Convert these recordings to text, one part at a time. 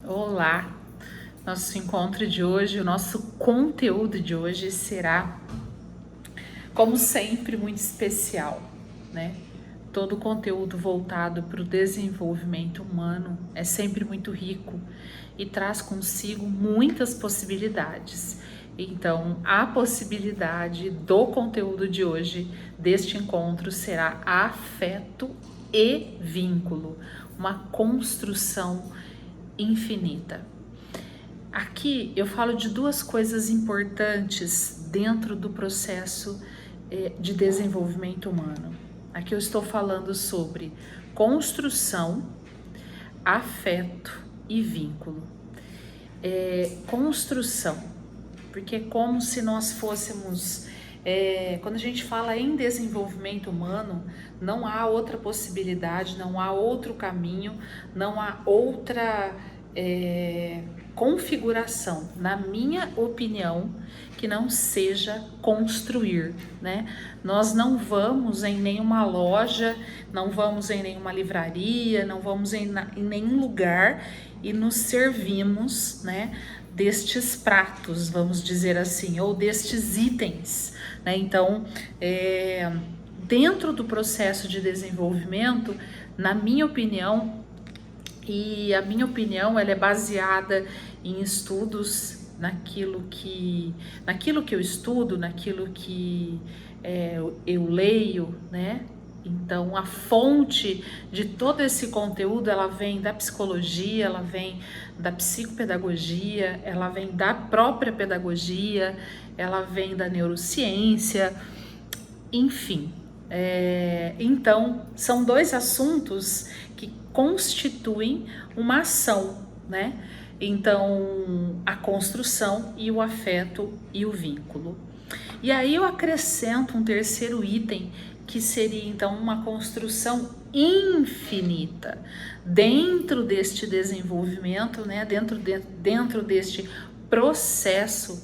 Olá! Nosso encontro de hoje, o nosso conteúdo de hoje será, como sempre, muito especial, né? Todo o conteúdo voltado para o desenvolvimento humano é sempre muito rico e traz consigo muitas possibilidades. Então, a possibilidade do conteúdo de hoje, deste encontro, será afeto e vínculo, uma construção infinita. Aqui eu falo de duas coisas importantes dentro do processo de desenvolvimento humano. Aqui eu estou falando sobre construção, afeto e vínculo. Construção, porque é como se nós fôssemos... quando a gente fala em desenvolvimento humano, não há outra possibilidade, não há outro caminho, não há outra configuração, na minha opinião, que não seja construir, né? Nós não vamos em nenhuma loja, não vamos em nenhuma livraria, não vamos em nenhum lugar e nos servimos, né, destes pratos, vamos dizer assim, ou destes itens, né? Então, dentro do processo de desenvolvimento, na minha opinião, e a minha opinião ela é baseada em estudos, naquilo que eu estudo, naquilo que eu leio, né? Então, a fonte de todo esse conteúdo, ela vem da psicologia, ela vem da psicopedagogia, ela vem da própria pedagogia, ela vem da neurociência, enfim. Então, são dois assuntos que constituem uma ação, né? Então, a construção e o afeto e o vínculo. E aí eu acrescento um terceiro item, que seria então uma construção infinita dentro deste desenvolvimento, né? Dentro deste processo.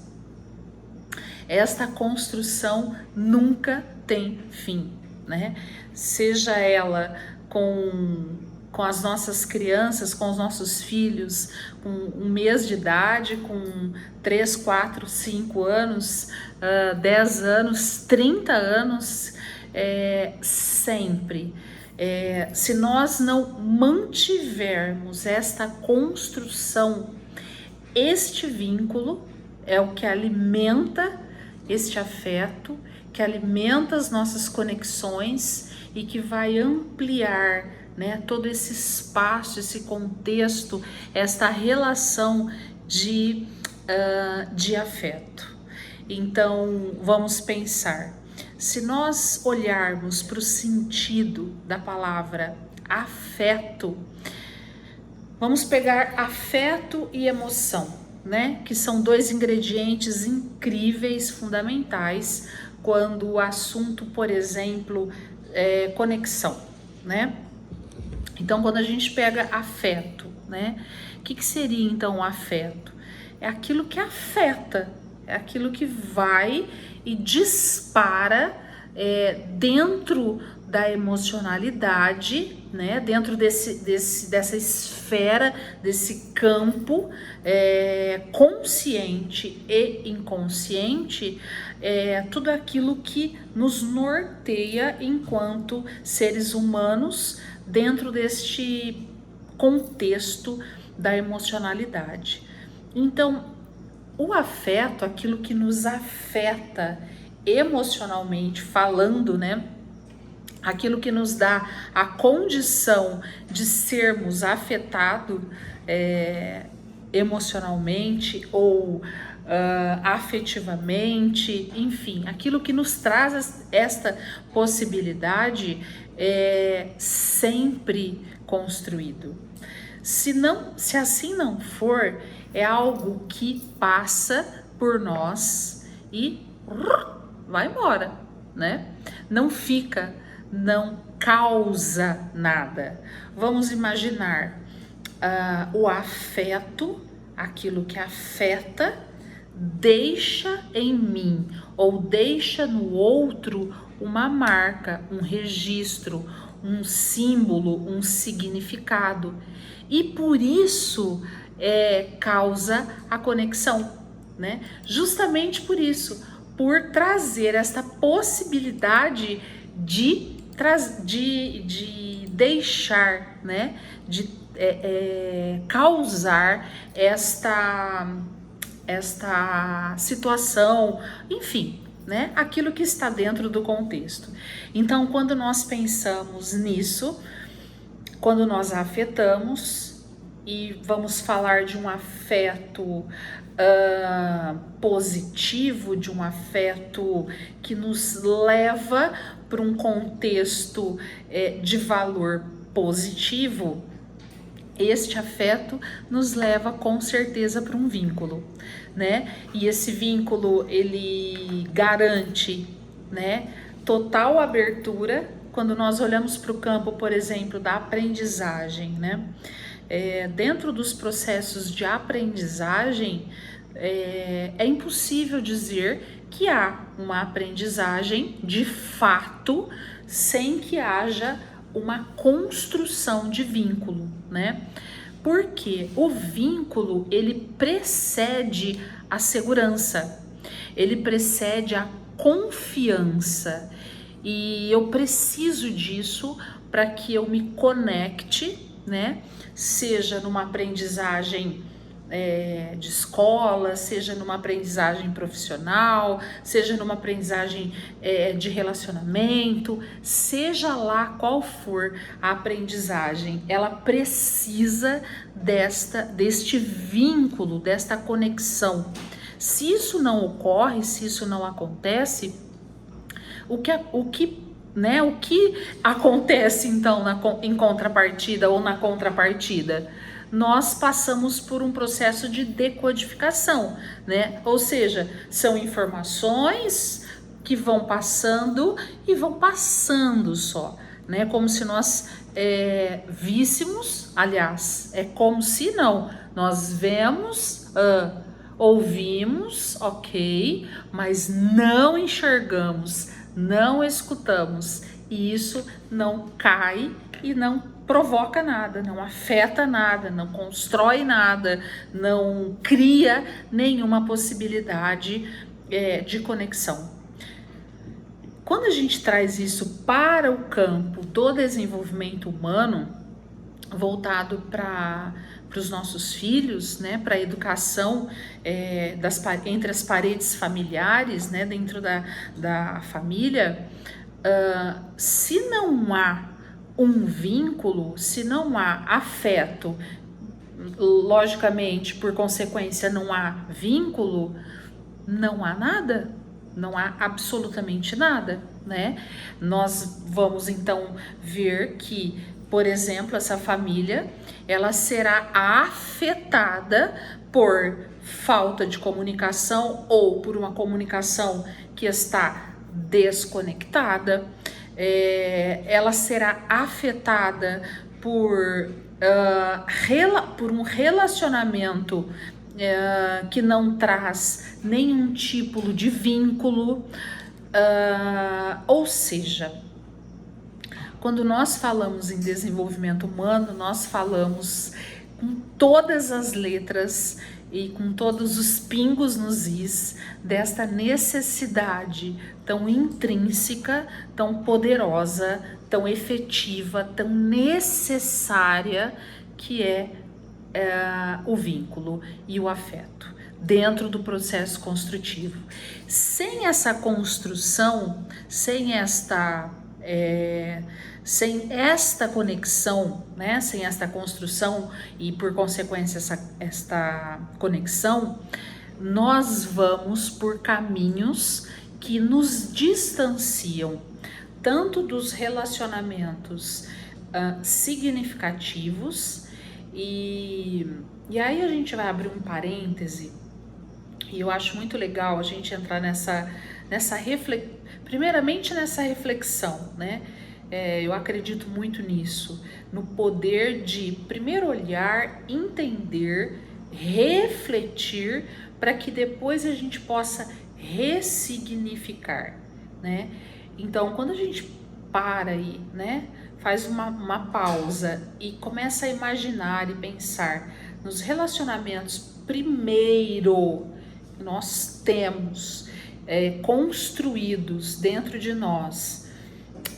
Esta construção nunca tem fim, né? Seja ela com as nossas crianças, com os nossos filhos, com 1 mês de idade, com 3, 4, 5 anos, 10 anos, 30 anos, sempre. Se nós não mantivermos esta construção, este vínculo é o que alimenta este afeto, que alimenta as nossas conexões e que vai ampliar, né, todo esse espaço, esse contexto, esta relação de afeto. Então, vamos pensar. Se nós olharmos para o sentido da palavra afeto, vamos pegar afeto e emoção, né? Que são dois ingredientes incríveis, fundamentais, quando o assunto, por exemplo, é conexão, né? Então, quando a gente pega afeto, né? O que seria então o afeto? É aquilo que afeta, é aquilo que vai e dispara dentro da emocionalidade, né? Dentro dessa esfera, desse campo consciente e inconsciente, tudo aquilo que nos norteia enquanto seres humanos dentro deste contexto da emocionalidade. Então, o afeto, aquilo que nos afeta emocionalmente falando, né? Aquilo que nos dá a condição de sermos afetados emocionalmente ou afetivamente, enfim, aquilo que nos traz esta possibilidade é sempre construído. Se assim não for, é algo que passa por nós e vai embora, né? Não fica, não causa nada. Vamos imaginar o afeto, aquilo que afeta, deixa em mim ou deixa no outro uma marca, um registro, um símbolo, um significado. E por isso causa a conexão, né? Justamente por isso, por trazer esta possibilidade de deixar, né? De causar esta situação, enfim, né? Aquilo que está dentro do contexto. Então, quando nós pensamos nisso, quando nós a afetamos, e vamos falar de um afeto positivo, de um afeto que nos leva para um contexto de valor positivo, este afeto nos leva com certeza para um vínculo, né? E esse vínculo, ele garante, né, total abertura quando nós olhamos para o campo, por exemplo, da aprendizagem, né? Dentro dos processos de aprendizagem, é impossível dizer que há uma aprendizagem de fato sem que haja uma construção de vínculo, né? Porque o vínculo, ele precede a segurança, ele precede a confiança, e eu preciso disso para que eu me conecte, né? Seja numa aprendizagem de escola, seja numa aprendizagem profissional, seja numa aprendizagem de relacionamento, seja lá qual for a aprendizagem, ela precisa deste vínculo, desta conexão. Se isso não ocorre, se isso não acontece, o que acontece então em contrapartida ou na contrapartida? Nós passamos por um processo de decodificação, né? Ou seja, são informações que vão passando e vão passando só, né? Como se nós víssemos, aliás, é como se não, nós vemos, ouvimos, ok, mas não enxergamos, não escutamos, e isso não cai e não provoca nada, não afeta nada, não constrói nada, não cria nenhuma possibilidade de conexão. Quando a gente traz isso para o campo do desenvolvimento humano, voltado para os nossos filhos, né, para a educação entre as paredes familiares, né, dentro da família, se não há um vínculo, se não há afeto, logicamente, por consequência, não há vínculo, não há nada, não há absolutamente nada, né? Nós vamos então ver que, por exemplo, essa família, ela será afetada por falta de comunicação ou por uma comunicação que está desconectada. Ela será afetada por um relacionamento que não traz nenhum tipo de vínculo, ou seja, quando nós falamos em desenvolvimento humano, nós falamos com todas as letras e com todos os pingos nos is desta necessidade tão intrínseca, tão poderosa, tão efetiva, tão necessária, que é o vínculo e o afeto dentro do processo construtivo. Sem essa construção, sem esta conexão, né? Sem esta construção e por consequência esta conexão, nós vamos por caminhos que nos distanciam tanto dos relacionamentos significativos, e aí a gente vai abrir um parêntese, e eu acho muito legal a gente entrar primeiramente nessa reflexão, né? Eu acredito muito nisso, no poder de primeiro olhar, entender, refletir, para que depois a gente possa ressignificar, né? Então, quando a gente para aí, né, faz uma pausa e começa a imaginar e pensar nos relacionamentos, primeiro nós temos construídos dentro de nós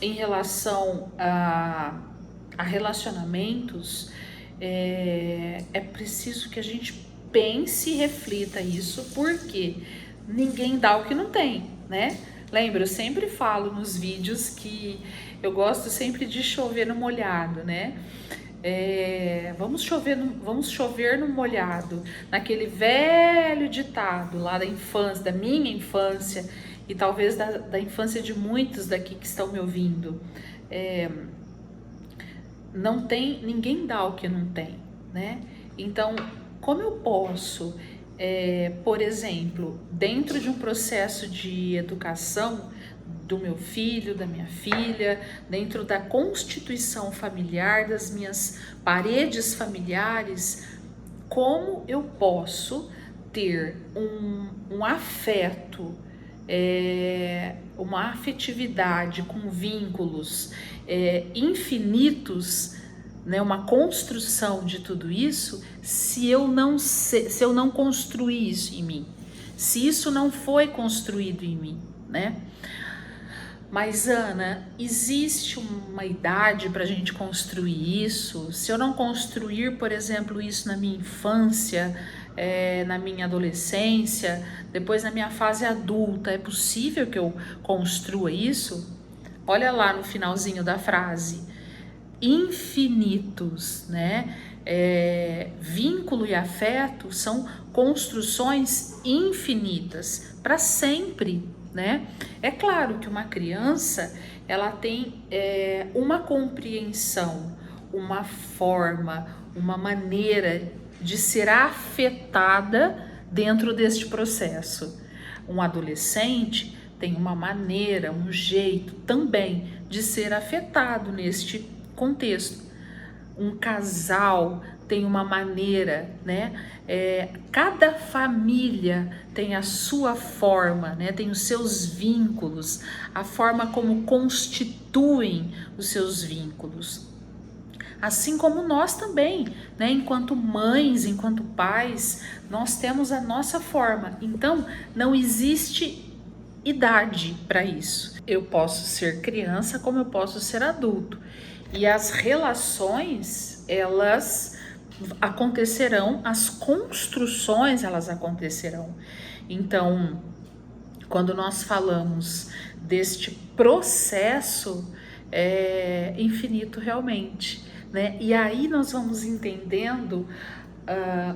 em relação a relacionamentos, é preciso que a gente pense e reflita isso, porque ninguém dá o que não tem, né? Lembra, eu sempre falo nos vídeos que eu gosto sempre de chover no molhado, né? Vamos chover no molhado, naquele velho ditado lá da infância, da minha infância e talvez da infância de muitos daqui que estão me ouvindo. Não tem, ninguém dá o que não tem, né? Então, como eu posso, por exemplo, dentro de um processo de educação do meu filho, da minha filha, dentro da constituição familiar, das minhas paredes familiares, como eu posso ter um afeto, uma afetividade com vínculos infinitos, né, uma construção de tudo isso, se eu não construir isso em mim, se isso não foi construído em mim, né? Mas, Ana, existe uma idade para a gente construir isso? Se eu não construir, por exemplo, isso na minha infância, na minha adolescência, depois na minha fase adulta, é possível que eu construa isso? Olha lá no finalzinho da frase, infinitos, né? Vínculo e afeto são construções infinitas, para sempre, né? É claro que uma criança, ela tem uma compreensão, uma forma, uma maneira de ser afetada dentro deste processo. Um adolescente tem uma maneira, um jeito também de ser afetado neste contexto. Um casal tem uma maneira, né? Cada família tem a sua forma, né? Tem os seus vínculos, a forma como constituem os seus vínculos. Assim como nós também, né? Enquanto mães, enquanto pais, nós temos a nossa forma. Então, não existe idade para isso. Eu posso ser criança como eu posso ser adulto. E as relações, elas acontecerão, as construções, elas acontecerão. Então, quando nós falamos deste processo, é infinito realmente, né? E aí nós vamos entendendo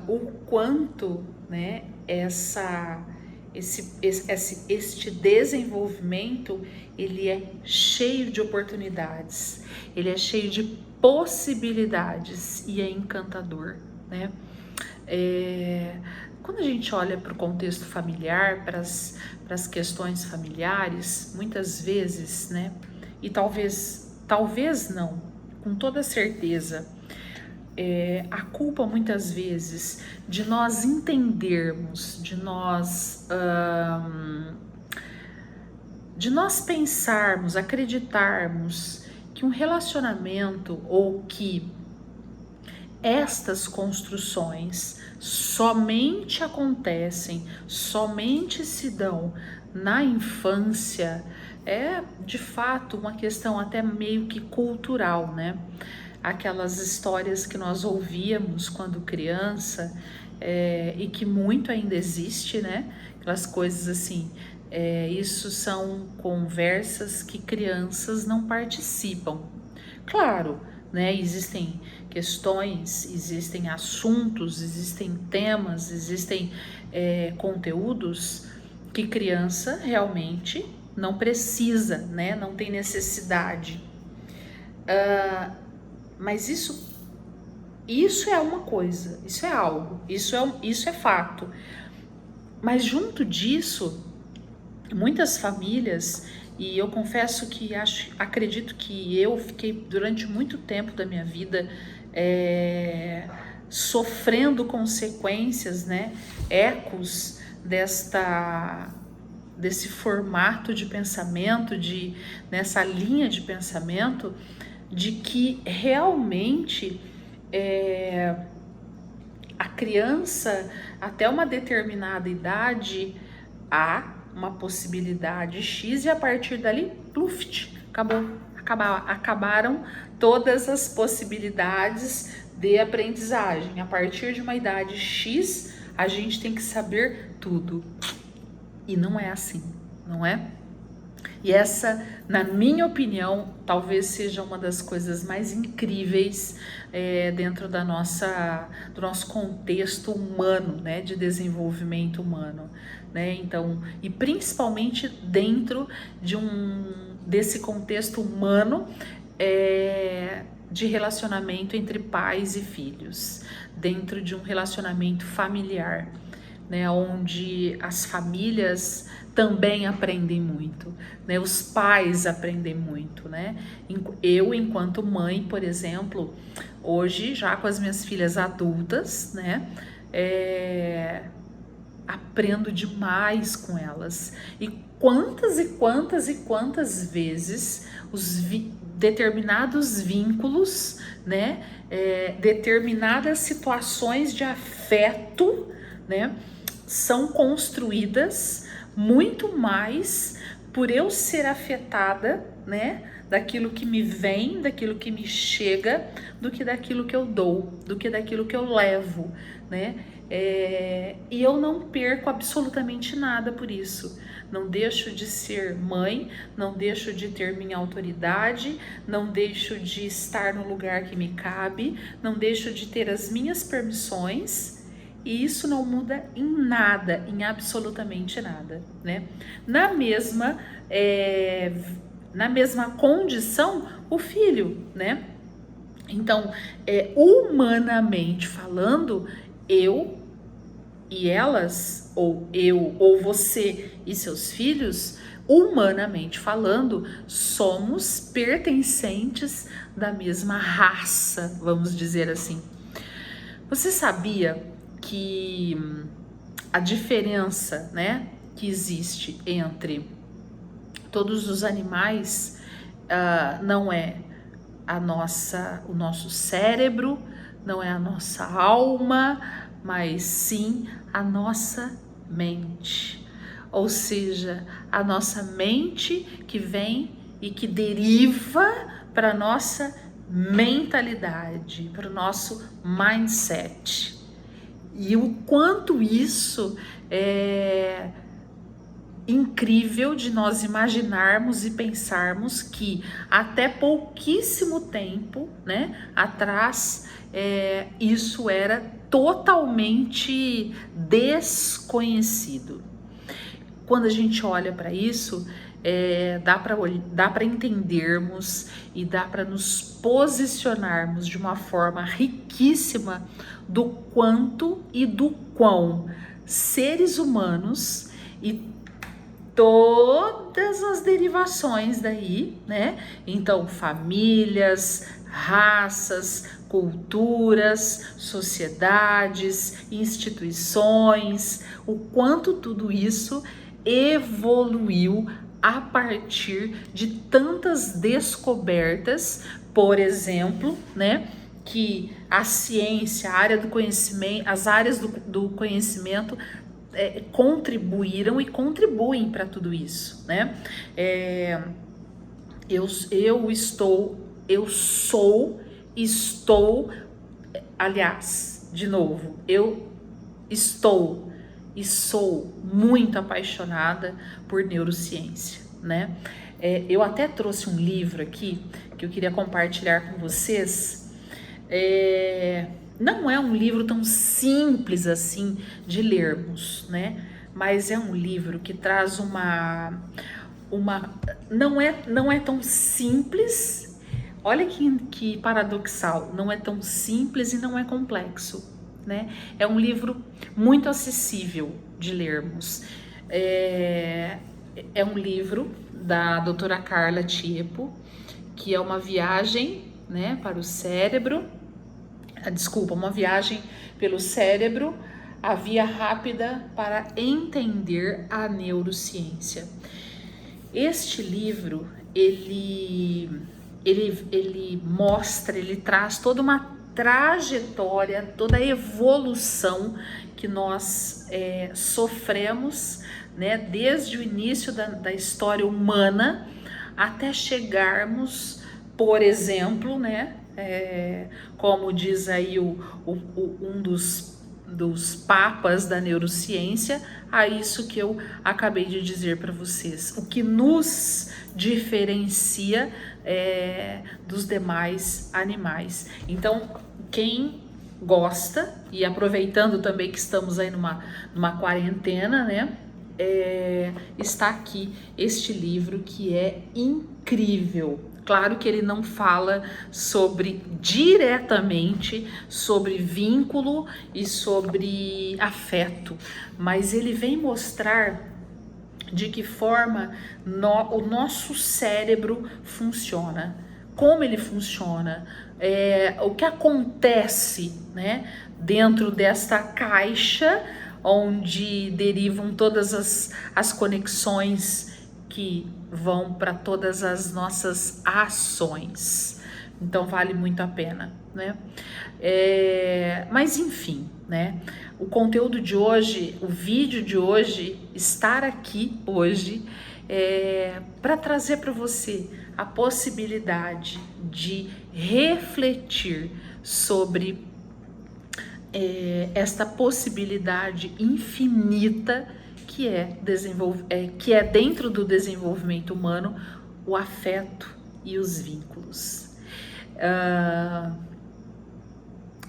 o quanto, né, este desenvolvimento, ele é cheio de oportunidades, ele é cheio de possibilidades e é encantador, né? Quando a gente olha para o contexto familiar, para as questões familiares, muitas vezes, né? E talvez não, com toda certeza, a culpa muitas vezes de nós entendermos, de nós pensarmos, acreditarmos que um relacionamento ou que estas construções somente acontecem, somente se dão na infância, é de fato uma questão até meio que cultural, né? Aquelas histórias que nós ouvíamos quando criança, e que muito ainda existe, né? Aquelas coisas assim, isso são conversas que crianças não participam. Claro, né? Existem questões, existem assuntos, existem temas, existem conteúdos que criança realmente não precisa, né? Não tem necessidade. Mas isso é uma coisa, isso é algo, isso é fato. Mas junto disso, muitas famílias, e eu confesso que acredito que eu fiquei durante muito tempo da minha vida sofrendo consequências, né, ecos desse formato de pensamento, nessa linha de pensamento, de que realmente a criança, até uma determinada idade, há uma possibilidade X e a partir dali, pluft, acabaram todas as possibilidades de aprendizagem. A partir de uma idade X, a gente tem que saber tudo. E não é assim, não é? E essa, na minha opinião, talvez seja uma das coisas mais incríveis dentro do nosso contexto humano, né, de desenvolvimento humano, né? Então, e principalmente dentro desse contexto humano de relacionamento entre pais e filhos, dentro de um relacionamento familiar, né, onde as famílias também aprendem muito, né? Os pais aprendem muito, né? Eu, enquanto mãe, por exemplo, hoje, já com as minhas filhas adultas, né? Aprendo demais com elas. E quantas vezes determinados vínculos, né? Determinadas situações de afeto, né? São construídas muito mais por eu ser afetada, né, daquilo que me vem, daquilo que me chega, do que daquilo que eu dou, do que daquilo que eu levo, né? E eu não perco absolutamente nada por isso. Não deixo de ser mãe, não deixo de ter minha autoridade, não deixo de estar no lugar que me cabe, não deixo de ter as minhas permissões. E isso não muda em nada, em absolutamente nada, né? Na mesma condição, o filho, né? Então, humanamente falando, eu e elas, ou eu, ou você e seus filhos, humanamente falando, somos pertencentes da mesma raça, vamos dizer assim. Você sabia que a diferença, né, que existe entre todos os animais não é o nosso cérebro, não é a nossa alma, mas sim a nossa mente. Ou seja, a nossa mente que vem e que deriva para a nossa mentalidade, para o nosso mindset. E o quanto isso é incrível de nós imaginarmos e pensarmos que até pouquíssimo tempo, né, atrás, isso era totalmente desconhecido. Quando a gente olha para isso, dá para entendermos e dá para nos posicionarmos de uma forma riquíssima do quanto e do quão seres humanos e todas as derivações daí, né? Então, famílias, raças, culturas, sociedades, instituições, o quanto tudo isso evoluiu a partir de tantas descobertas, por exemplo, né, que a ciência, a área do conhecimento, as áreas do conhecimento contribuíram e contribuem para tudo isso, né? Aliás, de novo, eu estou e sou muito apaixonada por neurociência, né? Eu até trouxe um livro aqui que eu queria compartilhar com vocês. Não é um livro tão simples assim de lermos, né? Mas é um livro que traz não é tão simples. Olha que paradoxal, não é tão simples e não é complexo, né? É um livro muito acessível de lermos. É um livro da doutora Carla Tiepo, que é uma viagem, né, para o cérebro. Uma viagem pelo cérebro, a via rápida para entender a neurociência. Este livro, ele mostra, ele traz toda uma trajetória, toda a evolução que nós sofremos, né, desde o início da história humana até chegarmos, por exemplo, né, como diz aí um dos papas da neurociência, a isso que eu acabei de dizer para vocês. O que nos diferencia dos demais animais. Então, quem gosta, e aproveitando também que estamos aí numa quarentena, né, está aqui este livro que é incrível. Claro que ele não fala diretamente sobre vínculo e sobre afeto, mas ele vem mostrar de que forma o nosso cérebro funciona, como ele funciona, o que acontece, né, dentro desta caixa onde derivam todas as conexões que vão para todas as nossas ações. Então vale muito a pena, né? Mas enfim, né? O conteúdo de hoje, o vídeo de hoje, estar aqui hoje para trazer para você a possibilidade de refletir sobre esta possibilidade infinita que é dentro do desenvolvimento humano, o afeto e os vínculos.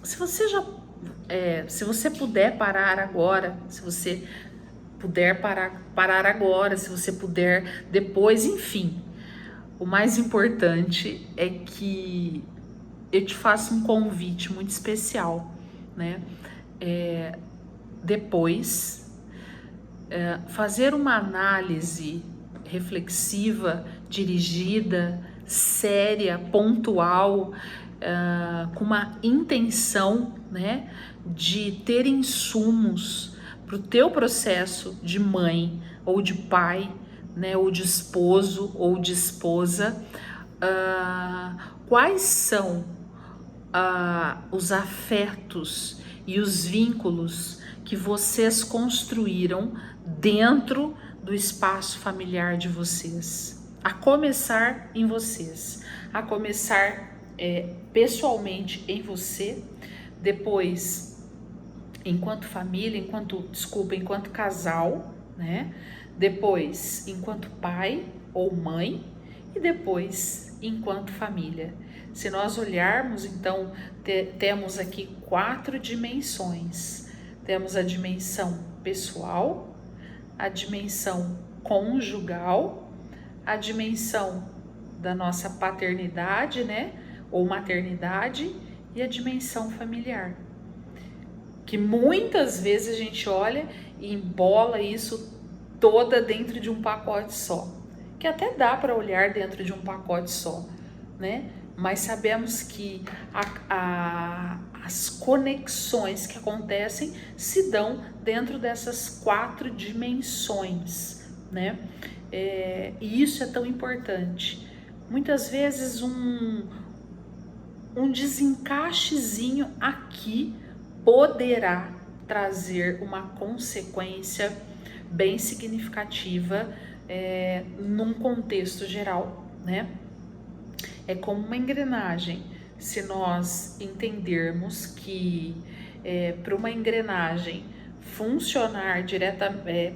Se você puder parar agora, se você puder parar agora, se você puder depois, enfim, o mais importante é que eu te faço um convite muito especial, né? Depois, fazer uma análise reflexiva, dirigida, séria, pontual, com uma intenção, né, de ter insumos para o teu processo de mãe ou de pai, né, ou de esposo ou de esposa. Quais são os afetos e os vínculos que vocês construíram dentro do espaço familiar de vocês, a começar em vocês, a começar pessoalmente em você, depois enquanto família, enquanto casal, né? Depois enquanto pai ou mãe e depois enquanto família. Se nós olharmos, então, temos aqui 4 dimensões. Temos a dimensão pessoal, a dimensão conjugal, a dimensão da nossa paternidade, né, ou maternidade, e a dimensão familiar. Que muitas vezes a gente olha e embola isso toda dentro de um pacote só. Que até dá para olhar dentro de um pacote só, né? Mas sabemos que as conexões que acontecem se dão dentro dessas 4 dimensões, né? E isso é tão importante. Muitas vezes um desencaixezinho aqui poderá trazer uma consequência bem significativa num contexto geral, né? É como uma engrenagem. Se nós entendermos que para uma engrenagem funcionar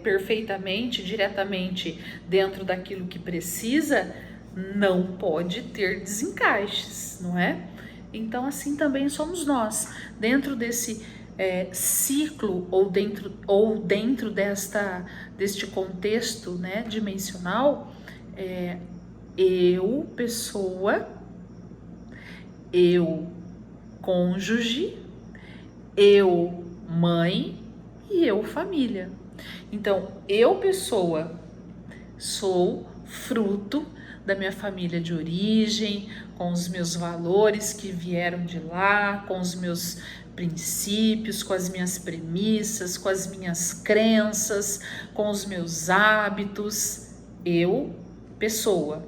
perfeitamente, diretamente dentro daquilo que precisa, não pode ter desencaixes, não é? Então assim também somos nós, dentro desse ciclo ou dentro deste contexto, né, dimensional, eu, pessoa, eu, cônjuge, eu, mãe e eu, família. Então, eu, pessoa, sou fruto da minha família de origem, com os meus valores que vieram de lá, com os meus princípios, com as minhas premissas, com as minhas crenças, com os meus hábitos. Eu, pessoa.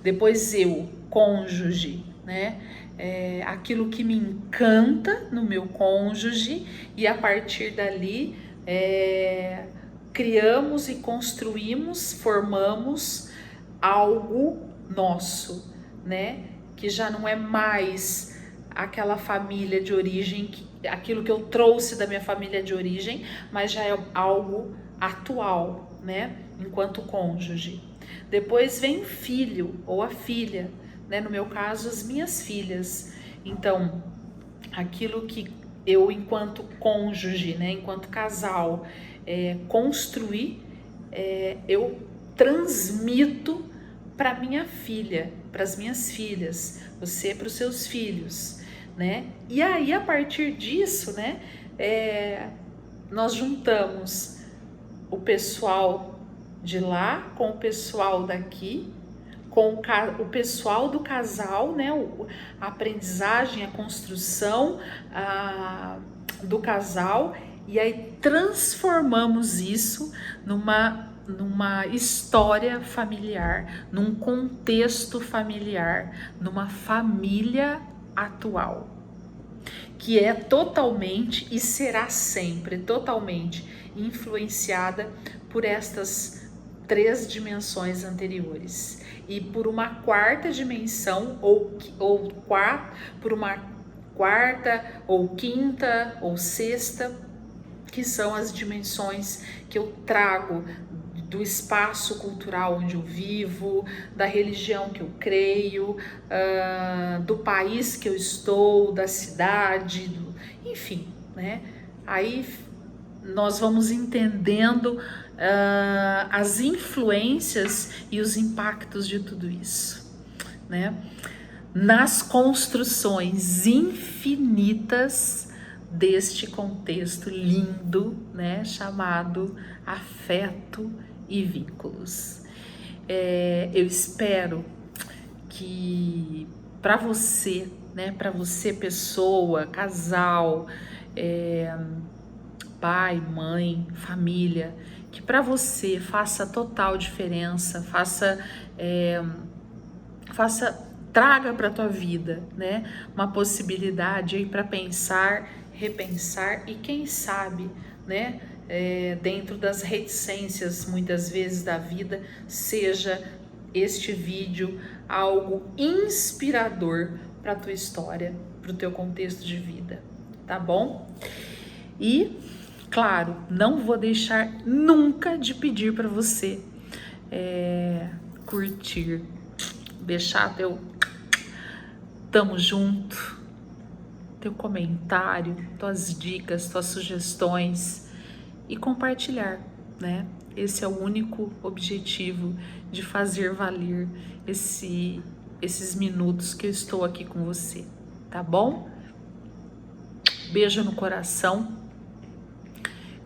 Depois eu, cônjuge, né? aquilo que me encanta no meu cônjuge, e a partir dali criamos e construímos, formamos algo nosso, né? Que já não é mais aquela família de origem, aquilo que eu trouxe da minha família de origem, mas já é algo atual, né? Enquanto cônjuge. Depois vem o filho ou a filha, né? No meu caso, as minhas filhas. Então, aquilo que eu, enquanto cônjuge, né? Enquanto casal, construí, eu transmito para minha filha, para as minhas filhas, você para os seus filhos, né? E aí, a partir disso, né? Nós juntamos o pessoal de lá com o pessoal daqui, com o pessoal do casal, né? A aprendizagem, a construção do casal, e aí transformamos isso numa história familiar, num contexto familiar, numa família atual, que é totalmente e será sempre totalmente influenciada por estas 3 dimensões anteriores e por uma 4ª dimensão por uma 4ª ou 5ª ou 6ª, que são as dimensões que eu trago do espaço cultural onde eu vivo, da religião que eu creio, do país que eu estou, da cidade, enfim, né? Aí nós vamos entendendo as influências e os impactos de tudo isso, né? Nas construções infinitas deste contexto lindo, né, chamado afeto e vínculos. Eu espero que para você, né, para você pessoa, casal, pai, mãe, família, que para você faça total diferença, traga para tua vida, né, uma possibilidade aí para pensar, repensar e quem sabe, né, dentro das reticências muitas vezes da vida, seja este vídeo algo inspirador para tua história, para o teu contexto de vida, tá bom? E claro, não vou deixar nunca de pedir para você curtir, deixar teu tamo junto, teu comentário, tuas dicas, tuas sugestões e compartilhar, né? Esse é o único objetivo de fazer valer esses minutos que eu estou aqui com você, tá bom? Beijo no coração,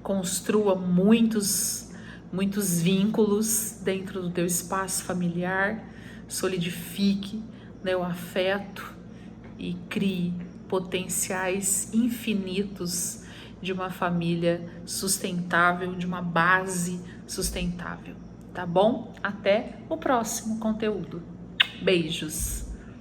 construa muitos vínculos dentro do teu espaço familiar, solidifique, né, o afeto e crie potenciais infinitos de uma família sustentável, de uma base sustentável, tá bom? Até o próximo conteúdo. Beijos!